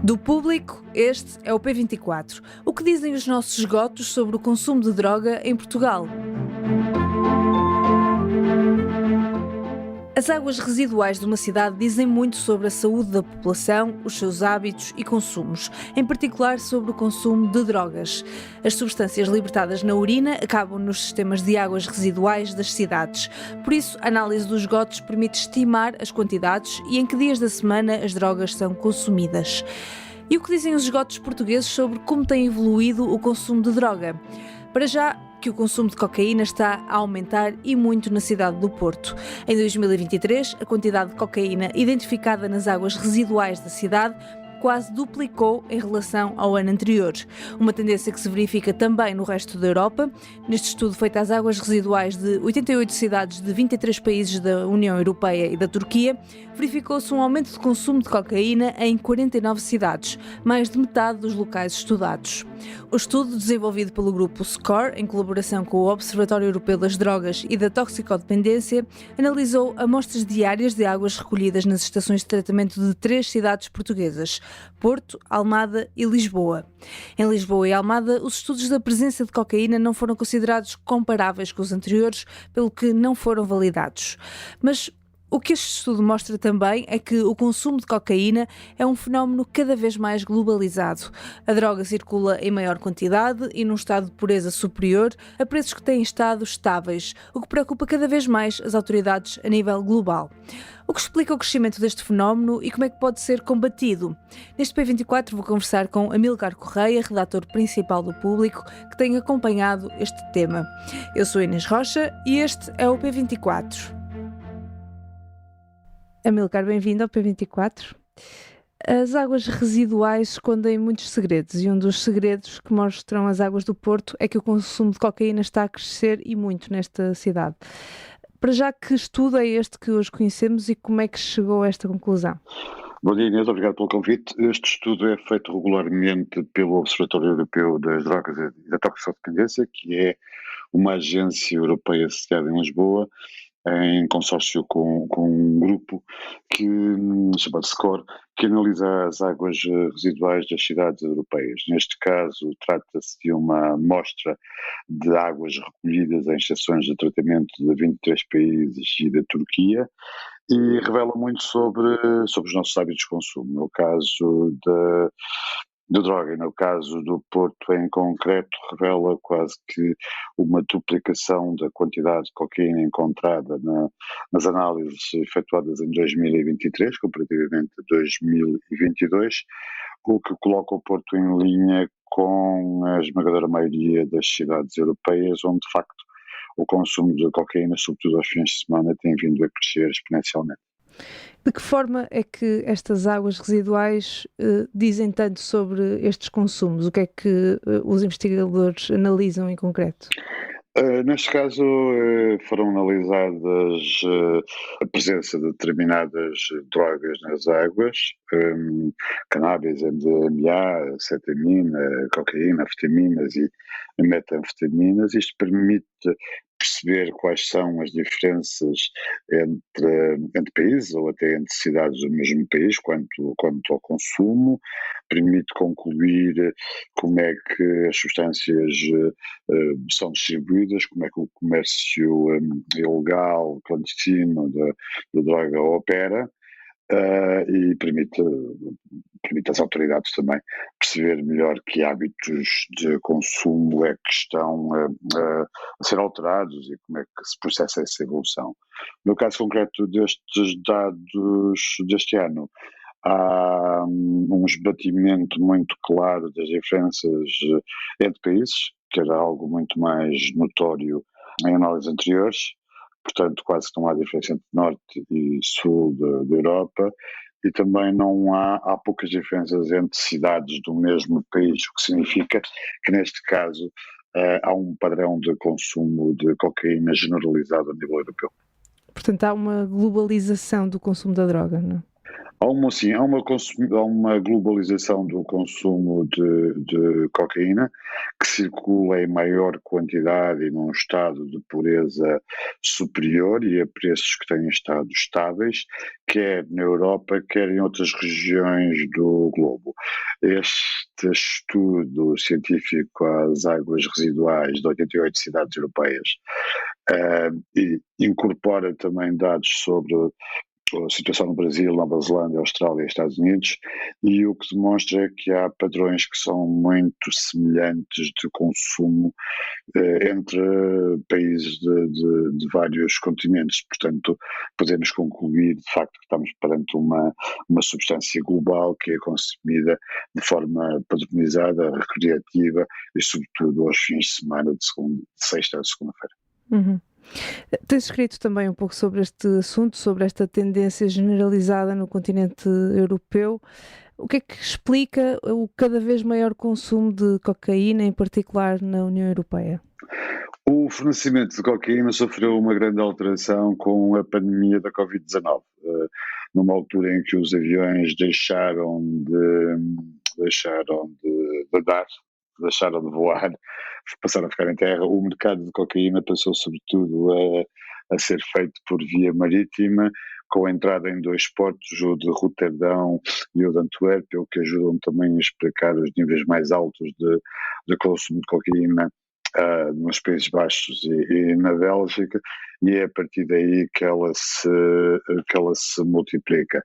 Do público, este é o P24. O que dizem os nossos esgotos sobre o consumo de droga em Portugal? As águas residuais de uma cidade dizem muito sobre a saúde da população, os seus hábitos e consumos, em particular sobre o consumo de drogas. As substâncias libertadas na urina acabam nos sistemas de águas residuais das cidades. Por isso, a análise dos esgotos permite estimar as quantidades e em que dias da semana as drogas são consumidas. E o que dizem os esgotos portugueses sobre como tem evoluído o consumo de droga? Para já, que o consumo de cocaína está a aumentar e muito na cidade do Porto. Em 2023, a quantidade de cocaína identificada nas águas residuais da cidade quase duplicou em relação ao ano anterior. Uma tendência que se verifica também no resto da Europa. Neste estudo feito às águas residuais de 88 cidades de 23 países da União Europeia e da Turquia, verificou-se um aumento de consumo de cocaína em 49 cidades, mais de metade dos locais estudados. O estudo, desenvolvido pelo grupo SCORE, em colaboração com o Observatório Europeu das Drogas e da Toxicodependência, analisou amostras diárias de águas recolhidas nas estações de tratamento de 3 cidades portuguesas: Porto, Almada e Lisboa. Em Lisboa e Almada, os estudos da presença de cocaína não foram considerados comparáveis com os anteriores, pelo que não foram validados. Mas o que este estudo mostra também é que o consumo de cocaína é um fenómeno cada vez mais globalizado. A droga circula em maior quantidade e num estado de pureza superior a preços que têm estado estáveis, o que preocupa cada vez mais as autoridades a nível global. O que explica o crescimento deste fenómeno e como é que pode ser combatido? Neste P24 vou conversar com Amílcar Correia, redator principal do Público, que tem acompanhado este tema. Eu sou Inês Rocha e este é o P24. Amílcar, bem-vindo ao P24. As águas residuais escondem muitos segredos e um dos segredos que mostram as águas do Porto é que o consumo de cocaína está a crescer e muito nesta cidade. Para já, que estudo é este que hoje conhecemos e como é que chegou a esta conclusão? Bom dia, Inês, obrigado pelo convite. Este estudo é feito regularmente pelo Observatório Europeu das Drogas e da Toxicodependência, que é uma agência europeia sediada em Lisboa, em consórcio com um grupo que chamado SCORE, que analisa as águas residuais das cidades europeias. Neste caso, trata-se de uma amostra de águas recolhidas em estações de tratamento de 23 países e da Turquia, e revela muito sobre os nossos hábitos de consumo. No caso de droga e no caso do Porto em concreto, revela quase que uma duplicação da quantidade de cocaína encontrada nas análises efetuadas em 2023, comparativamente a 2022, o que coloca o Porto em linha com a esmagadora maioria das cidades europeias, onde de facto o consumo de cocaína, sobretudo aos fins de semana, tem vindo a crescer exponencialmente. De que forma é que estas águas residuais dizem tanto sobre estes consumos? O que é que os investigadores analisam em concreto? Neste caso, foram analisadas a presença de determinadas drogas nas águas, cannabis, MDMA, cetamina, cocaína, anfetaminas e metanfetaminas. Isto permite perceber quais são as diferenças entre países ou até entre cidades do mesmo país quanto ao consumo, permite concluir como é que as substâncias são distribuídas, como é que o comércio ilegal, clandestino da droga opera, e permite às autoridades também perceber melhor que hábitos de consumo é que estão a ser alterados e como é que se processa essa evolução. No caso concreto destes dados deste ano, há um esbatimento muito claro das diferenças entre países, que era algo muito mais notório em análises anteriores. Portanto, quase que não há diferença entre norte e sul da Europa, e também há poucas diferenças entre cidades do mesmo país, o que significa que neste caso há um padrão de consumo de cocaína generalizado a nível europeu. Portanto, há uma globalização do consumo da droga, não é? Há uma globalização do consumo de cocaína, que circula em maior quantidade e num estado de pureza superior e a preços que têm estado estáveis, quer na Europa, quer em outras regiões do globo. Este estudo científico às águas residuais de 88 cidades europeias e incorpora também dados sobre a situação no Brasil, Nova Zelândia, Austrália e Estados Unidos, e o que demonstra é que há padrões que são muito semelhantes de consumo entre países de vários continentes. Portanto, podemos concluir, de facto, que estamos perante uma substância global que é consumida de forma padronizada, recreativa e, sobretudo, aos fins de semana, de sexta a segunda-feira. Uhum. Tens escrito também um pouco sobre este assunto, sobre esta tendência generalizada no continente europeu. O que é que explica o cada vez maior consumo de cocaína, em particular na União Europeia? O fornecimento de cocaína sofreu uma grande alteração com a pandemia da Covid-19, numa altura em que os aviões deixaram de andar, deixaram de voar, passaram a ficar em terra. O mercado de cocaína passou sobretudo a ser feito por via marítima, com a entrada em 2 portos, o de Roterdão e o de Antuérpia, o que ajudam também a explicar os níveis mais altos de consumo de cocaína nos Países Baixos e na Bélgica, e é a partir daí que ela se multiplica.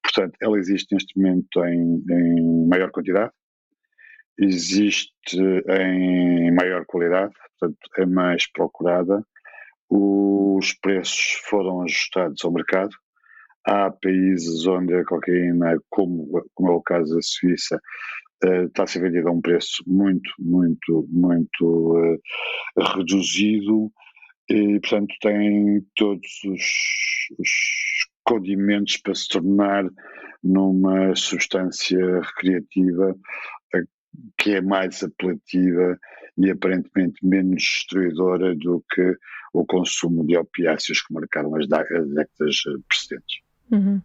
Portanto, ela existe neste momento em maior quantidade, existe em maior qualidade, portanto é mais procurada, os preços foram ajustados ao mercado. Há países onde a cocaína, como é o caso da Suíça, está a ser vendida a um preço muito reduzido e, portanto, tem todos os condimentos para se tornar numa substância recreativa que é mais apelativa e aparentemente menos destruidora do que o consumo de opiáceos que marcaram as décadas precedentes. Uhum.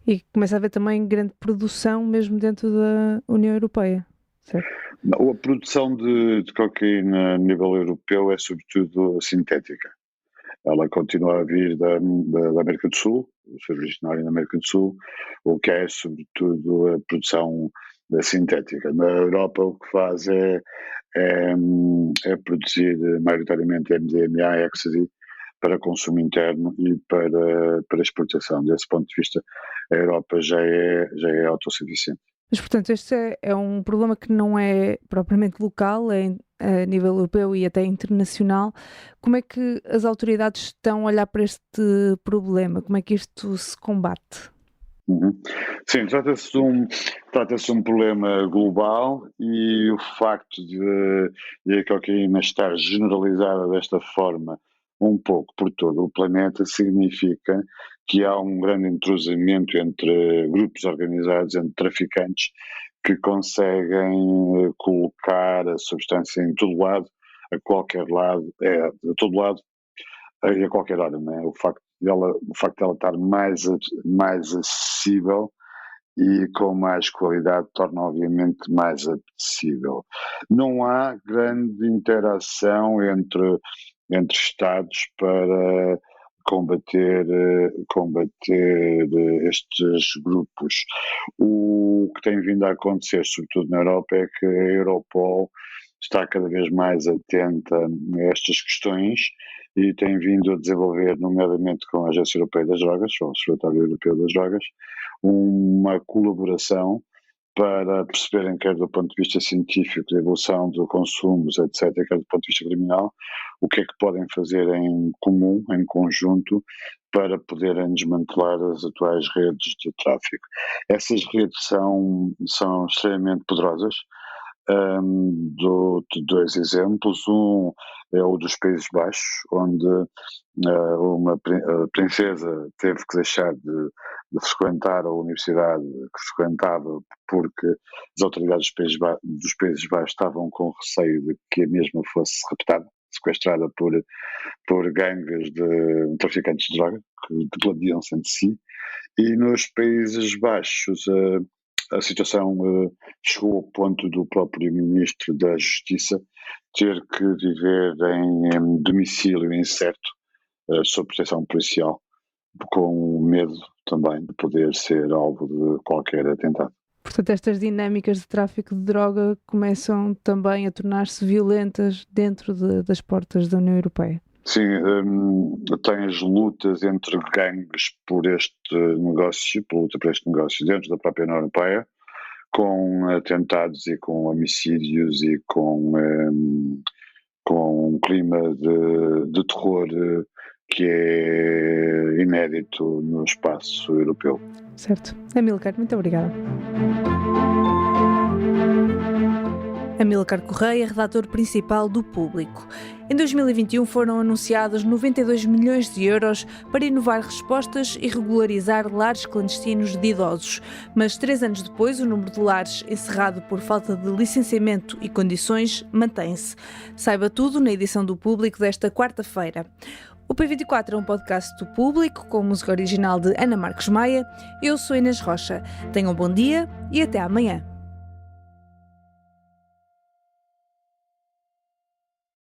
E começa a haver também grande produção mesmo dentro da União Europeia, certo? A produção de cocaína a nível europeu é sobretudo sintética. Ela continua a vir da América do Sul, ser originária da América do Sul, o que é sobretudo a produção sintética. Na Europa o que faz é produzir maioritariamente MDMA, ecstasy, para consumo interno e para exportação. Desse ponto de vista, a Europa já é autossuficiente. Mas, portanto, este é um problema que não é propriamente local, é a nível europeu e até internacional. Como é que as autoridades estão a olhar para este problema? Como é que isto se combate? Uhum. Sim, trata-se de um problema global e o facto de a cocaína estar generalizada desta forma um pouco por todo o planeta significa que há um grande entrosamento entre grupos organizados, entre traficantes, que conseguem colocar a substância em todo lado, a qualquer lado, a todo lado e a qualquer hora, não é? O facto dela estar mais acessível e com mais qualidade torna obviamente mais apetecível. Não há grande interação entre Estados para combater estes grupos. O que tem vindo a acontecer, sobretudo na Europa, é que a Europol está cada vez mais atenta a estas questões e tem vindo a desenvolver, nomeadamente com a Agência Europeia das Drogas, ou o Observatório Europeu das Drogas, uma colaboração para perceberem, quer do ponto de vista científico, de evolução de consumos, etc., quer do ponto de vista criminal, o que é que podem fazer em comum, em conjunto, para poderem desmantelar as atuais redes de tráfico. Essas redes são extremamente poderosas. Dou dois exemplos. Um é o dos Países Baixos, onde uma princesa teve que deixar de frequentar a universidade que frequentava porque as autoridades dos Países Baixos estavam com receio de que a mesma fosse raptada, sequestrada por gangues de traficantes de droga que degladiam-se entre si. E nos Países Baixos a situação chegou ao ponto do próprio Ministro da Justiça ter que viver em domicílio incerto, sob proteção policial, com medo também de poder ser alvo de qualquer atentado. Portanto, estas dinâmicas de tráfico de droga começam também a tornar-se violentas dentro das portas da União Europeia. Sim, tem as lutas entre gangues por este negócio, por luta por este negócio dentro da própria União Europeia, com atentados e com homicídios e com um clima de terror que é inédito no espaço europeu. Certo. Amílcar, muito obrigada. Amílcar Correia, redator principal do Público. Em 2021 foram anunciados 92 milhões de euros para inovar respostas e regularizar lares clandestinos de idosos. Mas 3 anos depois, o número de lares encerrado por falta de licenciamento e condições mantém-se. Saiba tudo na edição do Público desta quarta-feira. O P24 é um podcast do Público, com música original de Ana Marques Maia. Eu sou Inês Rocha. Tenham um bom dia e até amanhã.